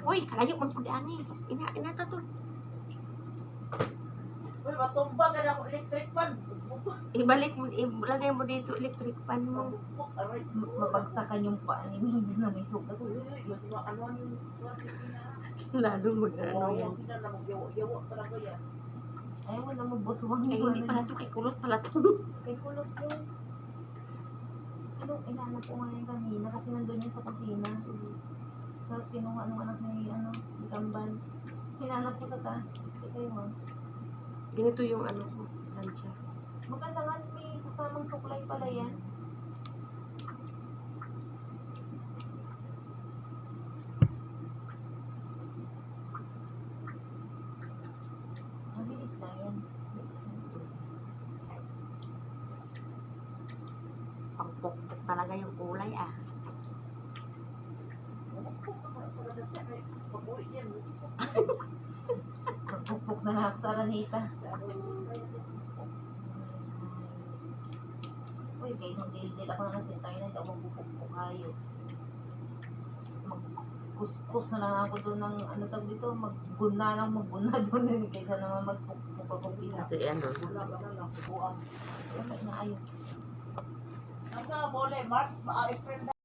Uy, kalayo man po di ani. Ina ta to. Uy, matumba ka na ako electric fan. Ibalik mo, ilagay mo dito electric fan mo. Mabukbuk, aray. Mabagsakan yung paa ni Mindy na may sugat. Uy, mas maano yung Lalong mag-ano Oo, yan. hindi na magyawa talaga yan. Ayaw mo na mabuswang Ay, yung hindi pala to. Kay kulot pala to. Kay kulot yun. Ano, inaanap ko nga yung kanina kasi nandun yan sa kusina. Tapos kinuha nung anak ni, ni Kambal. Hinanap ko sa taas. Gusto kayo ha. Ganito yung ano ko. Lansya. Maganda nga, may kasamang suklay pala yan. Mabilis lang yan. Pangpokpok talaga yung kulay ah. Mabukbuk naman talaga siya. Ay, pag-uwi yan. Magpukpuk na ako sa Aranita. Uy, kayo nung dil-dil ako na kasi tayo na ito magpupukpuk kayo. Magkuskus na lang ako doon ng tag dito, magguna doon kaysa naman magpukpuk ako pila. Ito yan doon. Wala ka na lang. Buang. Kaya inaayos. Ano, mole, Mars, April na.